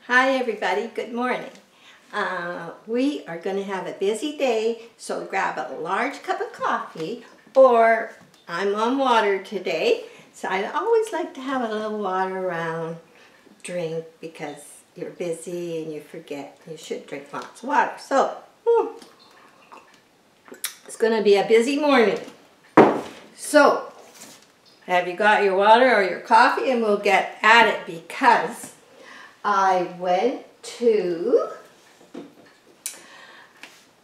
Hi everybody, good morning. We are going to have a busy day, so grab a large cup of coffee, or I'm on water today, so I always like to have a little water around, drink, because you're busy and you forget. You should drink lots of water. So, it's going to be a busy morning. So, have you got your water or your coffee? And we'll get at it because I went to,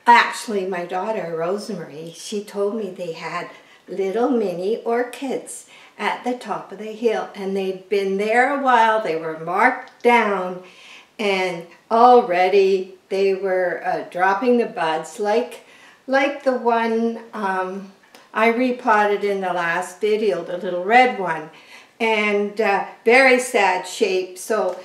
actually my daughter Rosemary, she told me they had little mini orchids at the top of the hill, and they'd been there a while. They were marked down and already they were dropping the buds like the one I repotted in the last video, the little red one, and very sad shape. So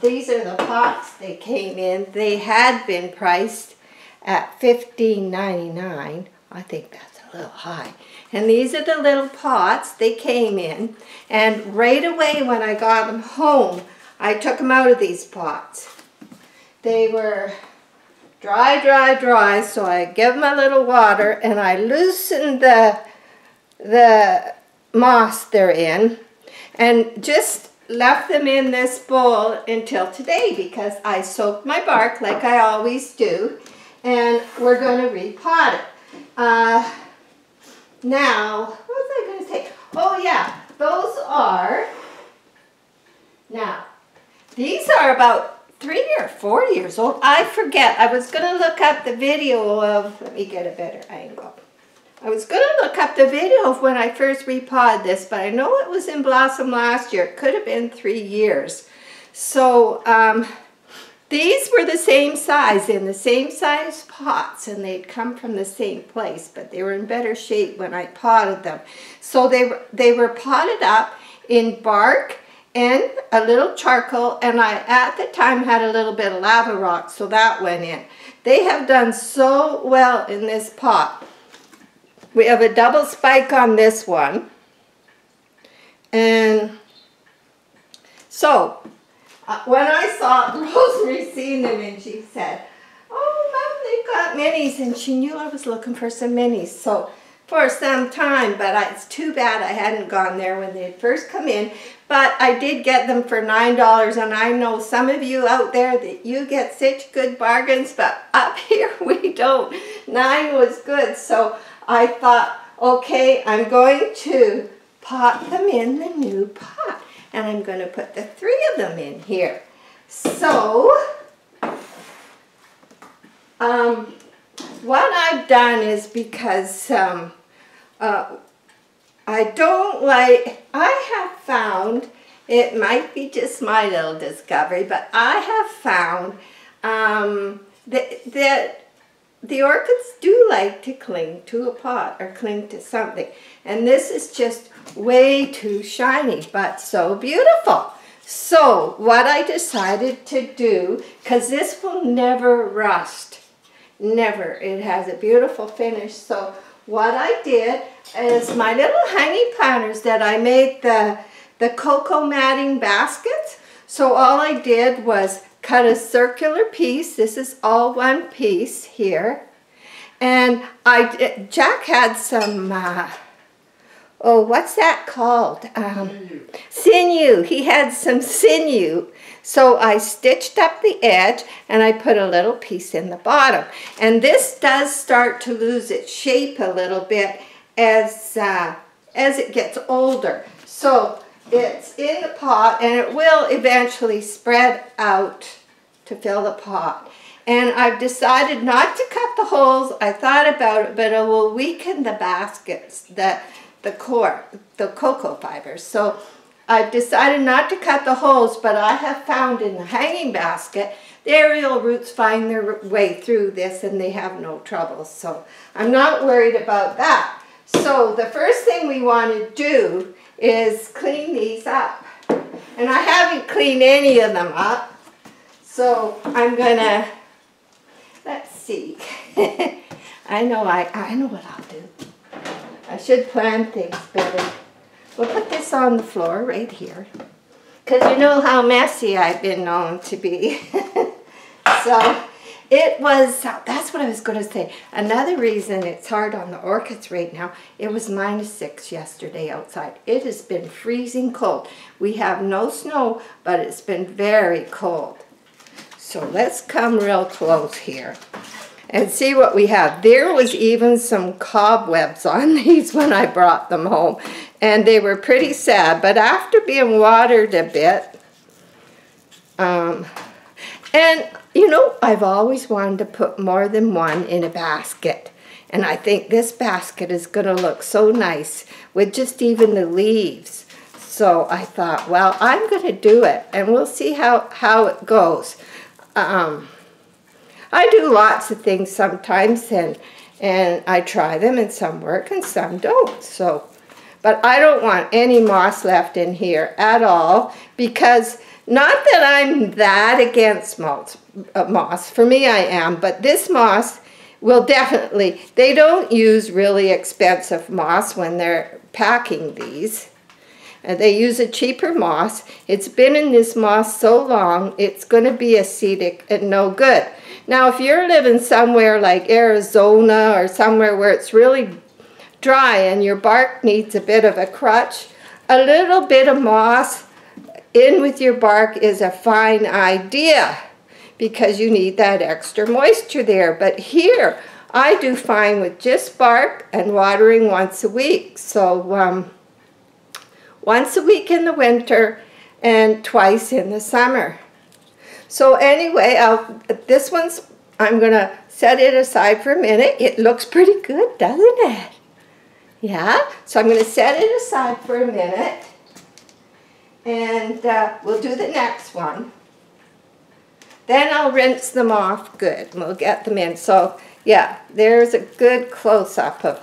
these are the pots they came in. They had been priced at $15.99. I think that's a little high. And these are the little pots they came in. And right away when I got them home, I took them out of these pots. They were dry, so I give them a little water and I loosened the moss they're in and just left them in this bowl until today because I soaked my bark like I always do, and we're going to repot it. Now, what was I going to say? Oh yeah, those are, now, these are about 3 or 4 years old. I forget. I was going to look up the video of, let me get a better angle. I was going to look up the video of when I first repotted this, but I know it was in blossom last year. It could have been 3 years. So these were the same size, in the same size pots, and they'd come from the same place, but they were in better shape when I potted them. So they were potted up in bark and a little charcoal, and I at the time had a little bit of lava rock, so that went in. They have done so well in this pot. We have a double spike on this one. And so, when I saw Rosemary seeing them, and she said, "Oh, Mom, they've got minis," and she knew I was looking for some minis. So, for some time, but it's too bad I hadn't gone there when they had first come in. But I did get them for $9, and I know some of you out there that you get such good bargains, but up here we don't. $9 was good, so I thought, okay, I'm going to pot them in the new pot, and I'm going to put the 3 of them in here. So, what I've done is, because I have found, it might be just my little discovery, but I have found that the orchids do like to cling to a pot or cling to something. And this is just way too shiny, but so beautiful. So what I decided to do, because this will never rust, never. It has a beautiful finish. So what I did is my little hanging planters that I made the cocoa matting baskets. So all I did was cut a circular piece. This is all one piece here. And Jack had some, what's that called? Sinew. He had some sinew. So I stitched up the edge and I put a little piece in the bottom. And this does start to lose its shape a little bit as it gets older. So it's in the pot and it will eventually spread out to fill the pot. And I've decided not to cut the holes. I thought about it, but it will weaken the baskets, the cocoa fibers. So I've decided not to cut the holes, but I have found in the hanging basket, the aerial roots find their way through this and they have no trouble. So I'm not worried about that. So the first thing we want to do is clean these up. And I haven't cleaned any of them up. So I'm gonna, let's see. I know what I'll do. I should plan things better. We'll put this on the floor right here. because you know how messy I've been known to be. So it was, that's what I was going to say. Another reason it's hard on the orchids right now, it was -6 yesterday outside. It has been freezing cold. We have no snow, but it's been very cold. So let's come real close here and see what we have. There was even some cobwebs on these when I brought them home, and they were pretty sad. But after being watered a bit, and you know, I've always wanted to put more than one in a basket. And I think this basket is going to look so nice with just even the leaves. So I thought, well, I'm going to do it, and we'll see how it goes. I do lots of things sometimes, and I try them, and some work and some don't. So, but I don't want any moss left in here at all, because not that I'm that against moss. For me, I am, but this moss will definitely, they don't use really expensive moss when they're packing these. They use a cheaper moss. It's been in this moss so long, it's going to be acidic and no good. Now, if you're living somewhere like Arizona or somewhere where it's really dry and your bark needs a bit of a crutch, a little bit of moss in with your bark is a fine idea, because you need that extra moisture there. But here, I do fine with just bark and watering once a week. So once a week in the winter and twice in the summer. So anyway, this one's, I'm going to set it aside for a minute. It looks pretty good, doesn't it? Yeah, so I'm going to set it aside for a minute. And we'll do the next one. Then I'll rinse them off good, and we'll get them in. So, yeah, there's a good close-up of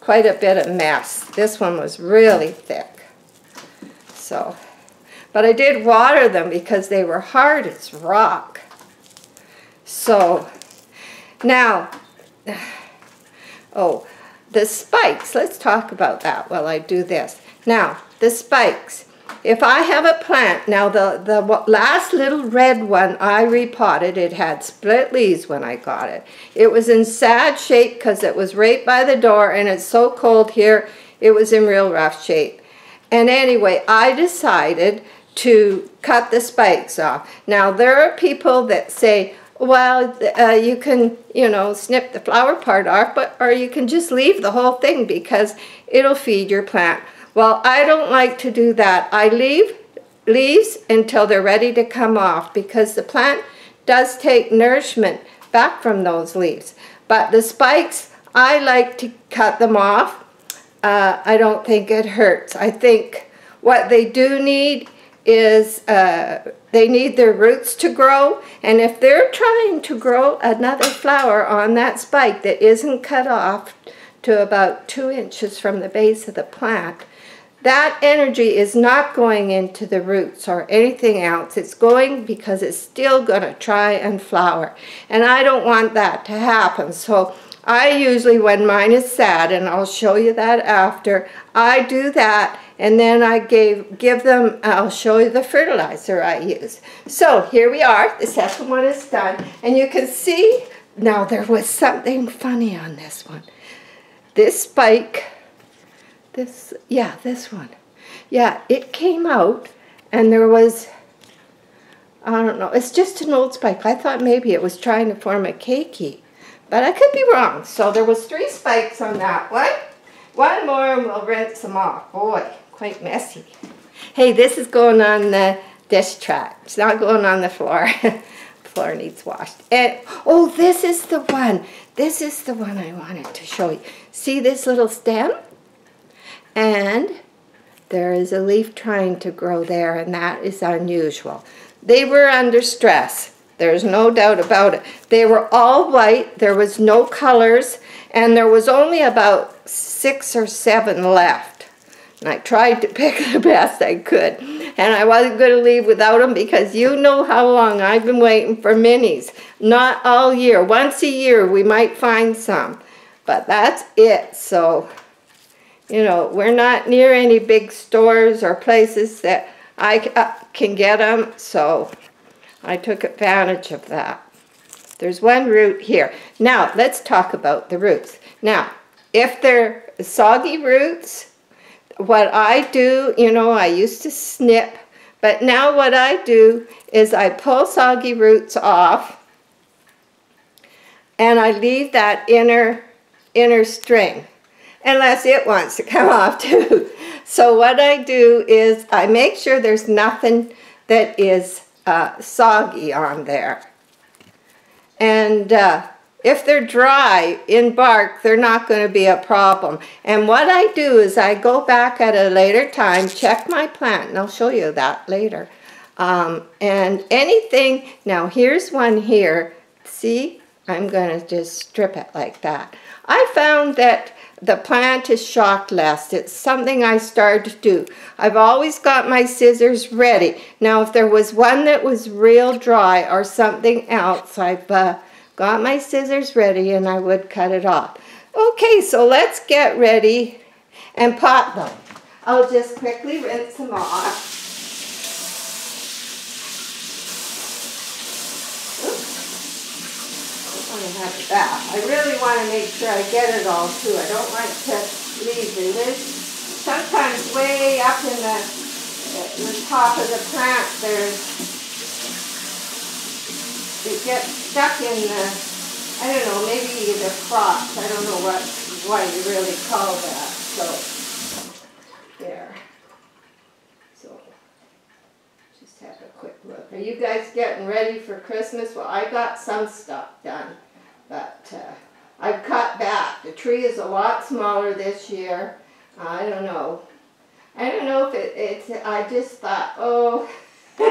quite a bit of mess. This one was really thick. So, but I did water them because they were hard as rock. So, now, oh, the spikes. Let's talk about that while I do this. Now, the spikes. If I have a plant, now the last little red one I repotted, it had split leaves when I got it. It was in sad shape because it was right by the door, and it's so cold here, it was in real rough shape. And anyway, I decided to cut the spikes off. Now, there are people that say, well, you can, you know, snip the flower part off, or you can just leave the whole thing because it'll feed your plant. Well, I don't like to do that. I leave leaves until they're ready to come off, because the plant does take nourishment back from those leaves. But the spikes, I like to cut them off. I don't think it hurts. I think what they do need is they need their roots to grow, and if they're trying to grow another flower on that spike that isn't cut off to about 2 inches from the base of the plant, that energy is not going into the roots or anything else. It's going because it's still going to try and flower. And I don't want that to happen. So I usually, when mine is sad, and I'll show you that after, I do that, and then I give them, I'll show you the fertilizer I use. So here we are. The second one is done. And you can see, now there was something funny on this one. This spike, this one. Yeah, it came out, and there was, I don't know, it's just an old spike. I thought maybe it was trying to form a keiki, but I could be wrong. So there was 3 spikes on that one. One more and we'll rinse them off. Boy, quite messy. Hey, this is going on the dish track. It's not going on the floor. The floor needs washed. And, oh, this is the one. This is the one I wanted to show you. See this little stem? And there is a leaf trying to grow there, and that is unusual. They were under stress. There's no doubt about it. They were all white. There was no colors, and there was only about 6 or 7 left. And I tried to pick the best I could, and I wasn't going to leave without them, because you know how long I've been waiting for minis. Not all year. Once a year we might find some, but that's it. So, you know, we're not near any big stores or places that I can get them, so I took advantage of that. There's one root here. Now, let's talk about the roots. Now, if they're soggy roots, what I do, you know, I used to snip, but now what I do is I pull soggy roots off and I leave that inner string, unless it wants to come off too. So what I do is I make sure there's nothing that is soggy on there. And if they're dry in bark, they're not going to be a problem. And what I do is I go back at a later time, check my plant, and I'll show you that later. And anything, now here's one here. See, I'm going to just strip it like that. I found that the plant is shock less. It's something I started to do. I've always got my scissors ready. Now, if there was one that was real dry or something else, I've got my scissors ready and I would cut it off. Okay, so let's get ready and pot them. I'll just quickly rinse them off. I really want to make sure I get it all too. I don't like to leave the lid. Sometimes way up in the top of the plant, it gets stuck in the, I don't know, maybe the crops. I don't know what you really call that. So there. So just have a quick look. Are you guys getting ready for Christmas? Well, I got some stuff done. But I've cut back. The tree is a lot smaller this year. I don't know. I don't know if it's, I just thought, oh, the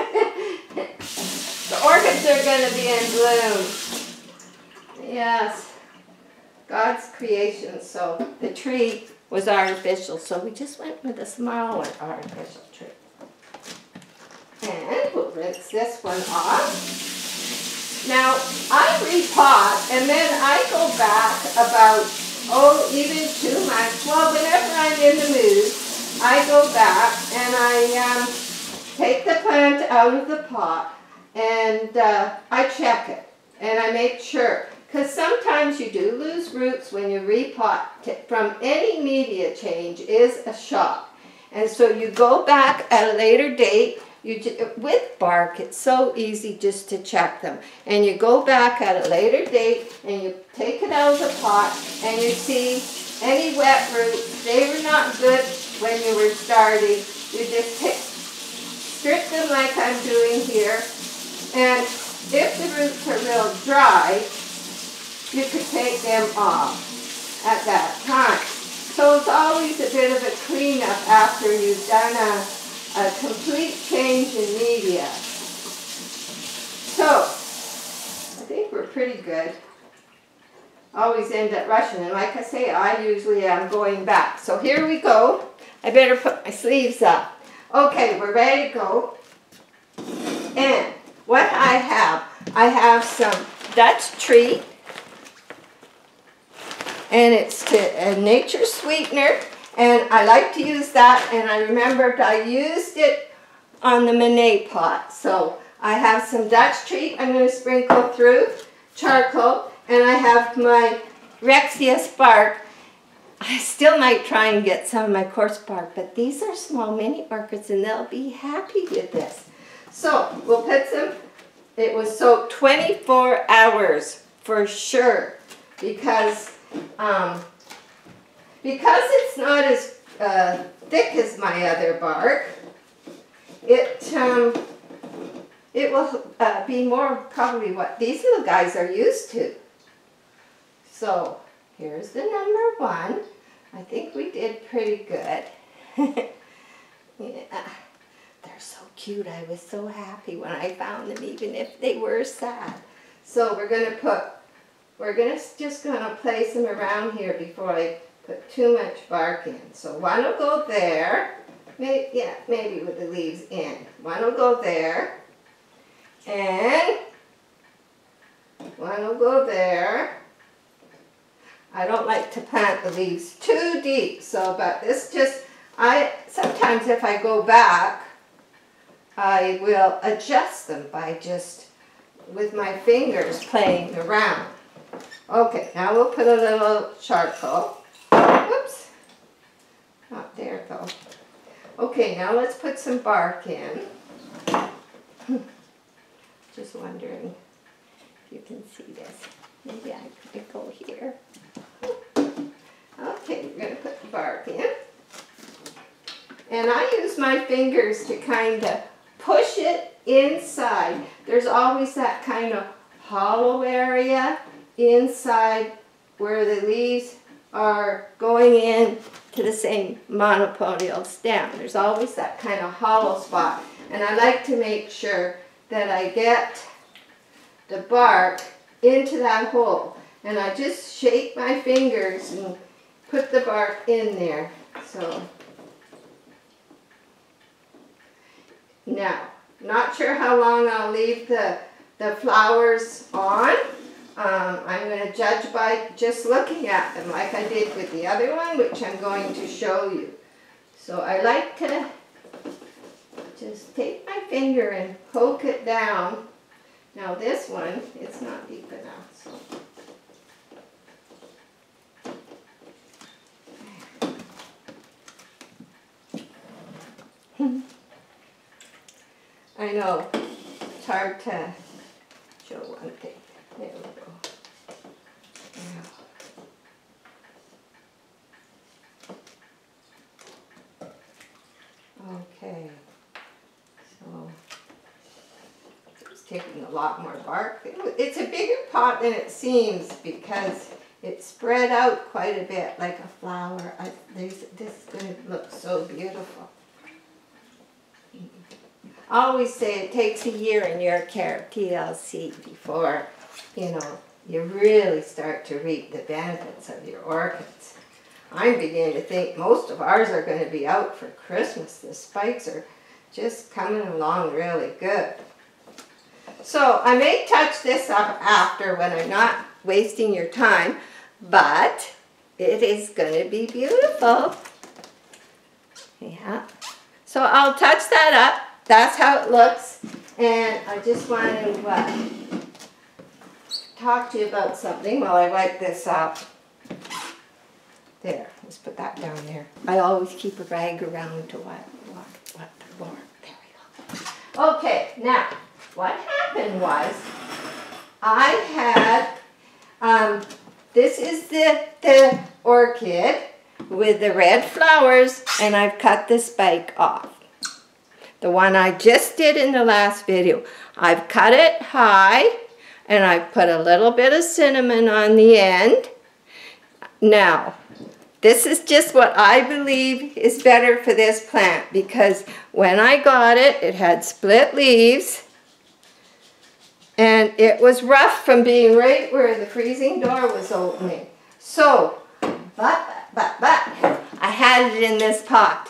orchids are going to be in bloom. Yes, God's creation. So the tree was artificial, so we just went with a smaller artificial tree. And we'll rinse this one off. Now, I repot, and then I go back about, even 2 months. Well, whenever I'm in the mood, I go back and I take the plant out of the pot and I check it. And I make sure, because sometimes you do lose roots when you repot. From any media change is a shock. And so you go back at a later date. With bark, it's so easy just to check them. And you go back at a later date and you take it out of the pot and you see any wet roots. They were not good when you were starting. You just strip them like I'm doing here. And if the roots are real dry, you could take them off at that time. So it's always a bit of a cleanup after you've done a complete change in media. So, I think we're pretty good. Always end up rushing, and like I say, I usually am going back. So here we go. I better put my sleeves up. Okay, we're ready to go. And what I have some Dutch treat, and it's a nature sweetener. And I like to use that, and I remembered I used it on the Mini pot. So I have some Dutch treat I'm going to sprinkle through, charcoal, and I have my Rexius bark. I still might try and get some of my coarse bark, but these are small mini orchids and they'll be happy with this. So we'll put some, it was soaked 24 hours for sure, because it's not as thick as my other bark, it will be more probably what these little guys are used to. So here's the number 1. I think we did pretty good. Yeah, they're so cute. I was so happy when I found them, even if they were sad. So we're just gonna place them around here before I put too much bark in. So one will go there. Maybe with the leaves in. One will go there. And one will go there. I don't like to plant the leaves too deep, so, but this just, sometimes if I go back, I will adjust them by just with my fingers playing around. Okay, now we'll put a little charcoal. Whoops. Not there though. Okay, now let's put some bark in. Just wondering if you can see this. Maybe I could go here. Okay, we're going to put the bark in. And I use my fingers to kind of push it inside. There's always that kind of hollow area inside where the leaves are going in to the same monopodial stem. There's always that kind of hollow spot. And I like to make sure that I get the bark into that hole. And I just shake my fingers and put the bark in there. So now, not sure how long I'll leave the flowers on. I'm going to judge by just looking at them like I did with the other one, which I'm going to show you. So I like to just take my finger and poke it down. Now this one, it's not deep enough. So. I know, it's hard to show one thing. There we go. Okay, so it's taking a lot more bark. It's a bigger pot than it seems because it's spread out quite a bit like a flower. This is going to look so beautiful. I always say it takes a year in your care, TLC, before, you know, you really start to reap the benefits of your orchids. I'm beginning to think most of ours are going to be out for Christmas. The spikes are just coming along really good. So I may touch this up after when I'm not wasting your time, but it is going to be beautiful. Yeah. So I'll touch that up. That's how it looks. And I just want to talk to you about something while I wipe this up. There, let's put that down there. I always keep a rag around to wipe the floor. There we go. Okay, now, what happened was, I had, this is the orchid with the red flowers, and I've cut the spike off. The one I just did in the last video. I've cut it high, and I've put a little bit of cinnamon on the end. Now, this is just what I believe is better for this plant, because when I got it, it had split leaves, and it was rough from being right where the freezing door was opening. So, but, I had it in this pot.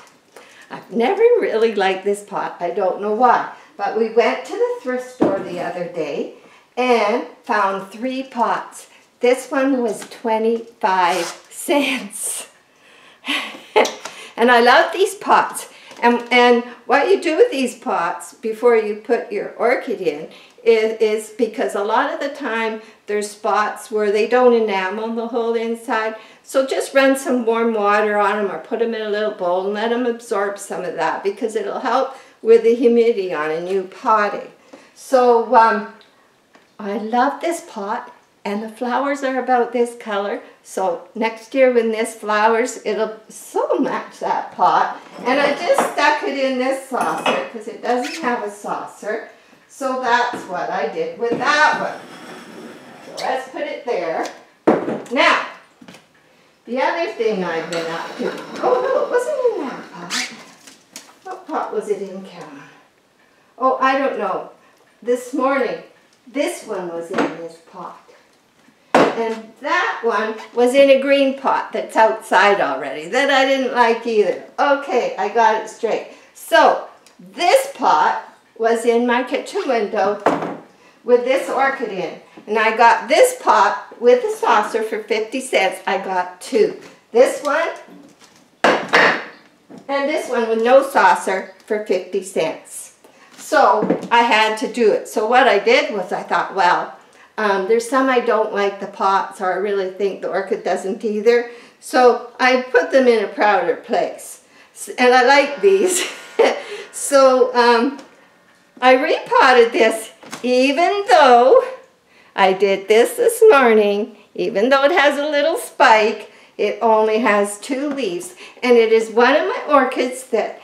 I've never really liked this pot. I don't know why. But we went to the thrift store the other day and found 3 pots. This one was 25 cents. And I love these pots. And what you do with these pots before you put your orchid in is because a lot of the time there's spots where they don't enamel the whole inside. So just run some warm water on them or put them in a little bowl and let them absorb some of that, because it'll help with the humidity on a new potting. So I love this pot, and the flowers are about this color. So next year when this flowers, it'll so match that pot. And I just stuck it in this saucer because it doesn't have a saucer. So that's what I did with that one. So let's put it there. Now, the other thing I've been up to, oh no, it wasn't in that pot. What pot was it in, Karen? Oh, I don't know. This morning, this one was in this pot. And that one was in a green pot that's outside already, that I didn't like either. Okay, I got it straight. So, this pot was in my kitchen window with this orchid in. And I got this pot with the saucer for 50 cents. I got 2. This one and this one with no saucer for 50 cents. So I had to do it. So what I did was I thought, well, there's some I don't like the pots, or I really think the orchid doesn't either. So I put them in a prouder place. And I like these. So I repotted this, even though I did this morning, even though it has a little spike, it only has 2 leaves. And it is one of my orchids that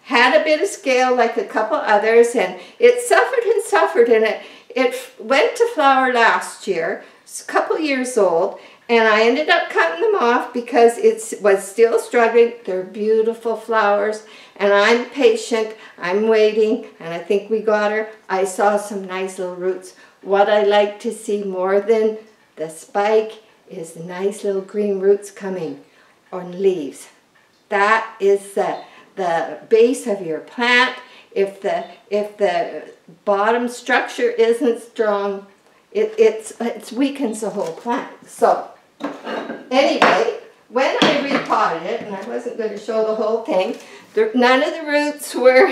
had a bit of scale like a couple others, and it suffered and suffered, and it went to flower last year. It's a couple years old, and I ended up cutting them off because it was still struggling. They're beautiful flowers, and I'm patient, I'm waiting, and I think we got her. I saw some nice little roots. What I like to see more than the spike is nice little green roots coming on leaves. That is the base of your plant. If the bottom structure isn't strong, it weakens the whole plant. So anyway, when I repotted it, and I wasn't going to show the whole thing, none of the roots were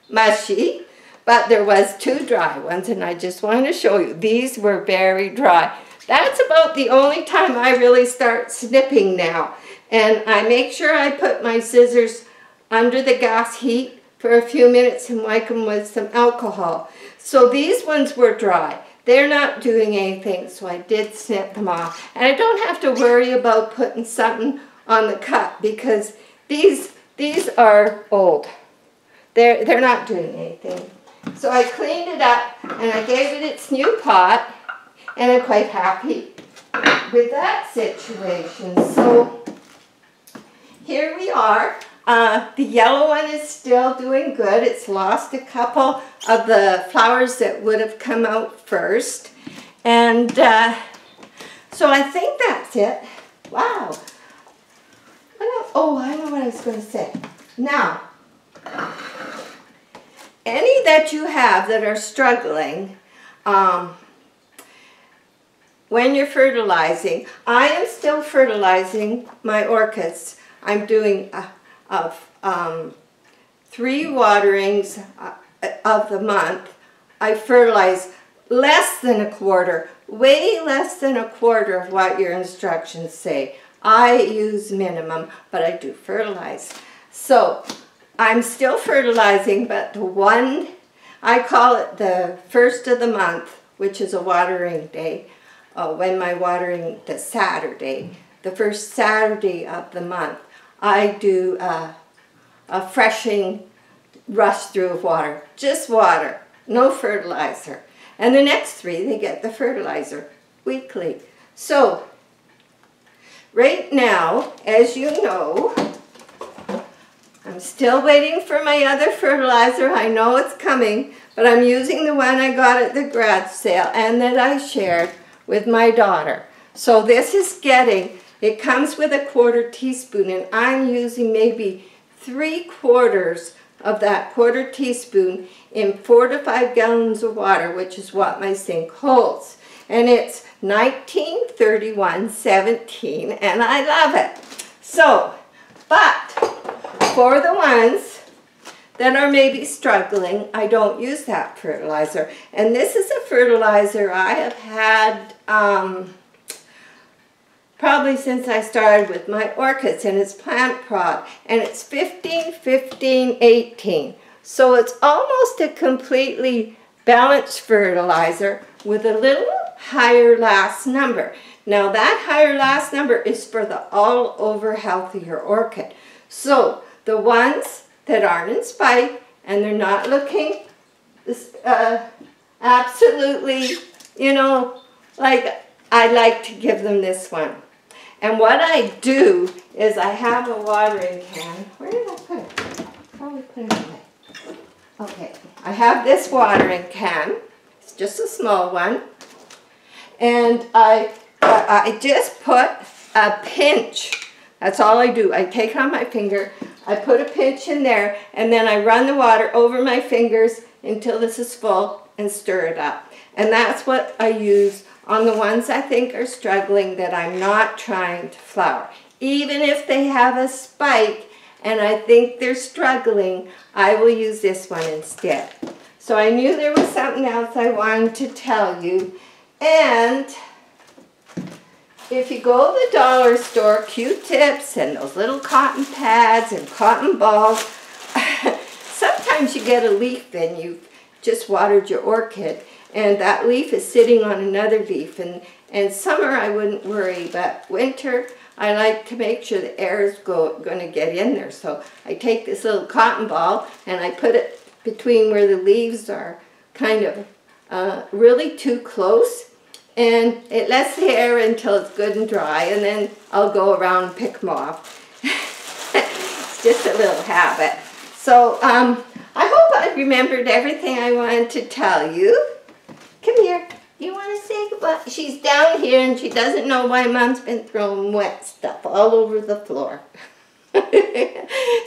mushy, but there was 2 dry ones, and I just wanted to show you. These were very dry. That's about the only time I really start snipping now. And I make sure I put my scissors under the gas heat for a few minutes and wipe them with some alcohol. So these ones were dry. They're not doing anything, so I did snip them off. And I don't have to worry about putting something on the cut because these are old. They're not doing anything. So I cleaned it up and I gave it its new pot, and I'm quite happy with that situation. So here we are. The yellow one is still doing good. It's lost a couple of the flowers that would have come out first. And so I think that's it. Wow. Oh, I know what I was going to say. Now, any that you have that are struggling, when you're fertilizing, I am still fertilizing my orchids. I'm doing 3 waterings of the month. I fertilize less than a quarter, way less than a quarter of what your instructions say. I use minimum, but I do fertilize. So I'm still fertilizing, but the one, I call it the first of the month, which is a watering day, when my watering, the Saturday, the first Saturday of the month, I do a freshing rush through of water, just water, no fertilizer. And the next 3, they get the fertilizer weekly. So right now, as you know, I'm still waiting for my other fertilizer. I know it's coming, but I'm using the one I got at the garage sale and that I shared with my daughter. So this is getting, it comes with a 1/4 teaspoon, and I'm using maybe 3/4 of that 1/4 teaspoon in 4 to 5 gallons of water, which is what my sink holds. And it's 1931-17, and I love it. So, but for the ones that are maybe struggling, I don't use that fertilizer. And this is a fertilizer I have had probably since I started with my orchids, and it's Plant Prod, and it's 15-15-18. So it's almost a completely balanced fertilizer with a little higher last number. Now that higher last number is for the all over healthier orchid. So the ones that aren't in spike and they're not looking absolutely, you know, like, I like to give them this one. And what I do is I have a watering can. Where did I put it? Probably put it away. Okay, I have this watering can. It's just a small one. And I just put a pinch. That's all I do. I take it on my finger, I put a pinch in there, and then I run the water over my fingers until this is full and stir it up. And that's what I use on the ones I think are struggling that I'm not trying to flower. Even if they have a spike and I think they're struggling, I will use this one instead. So I knew there was something else I wanted to tell you. And if you go to the dollar store, Q-tips and those little cotton pads and cotton balls, sometimes you get a leaf and you've just watered your orchid and that leaf is sitting on another leaf. And summer I wouldn't worry, but winter I like to make sure the air is going to get in there. So I take this little cotton ball and I put it between where the leaves are kind of really too close. And it lets the air until it's good and dry, and then I'll go around and pick them off. It's just a little habit. So I hope I remembered everything I wanted to tell you. Come here. You want to say goodbye? She's down here and she doesn't know why Mom's been throwing wet stuff all over the floor.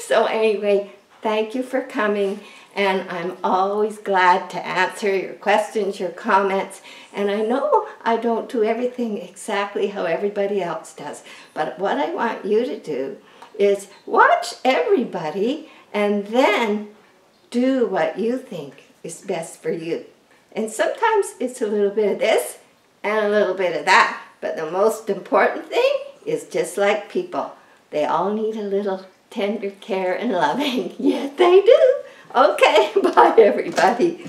So anyway, thank you for coming. And I'm always glad to answer your questions, your comments. And I know I don't do everything exactly how everybody else does. But what I want you to do is watch everybody and then do what you think is best for you. And sometimes it's a little bit of this and a little bit of that. But the most important thing is just like people. They all need a little tender care and loving. Yes, they do. Okay, bye everybody.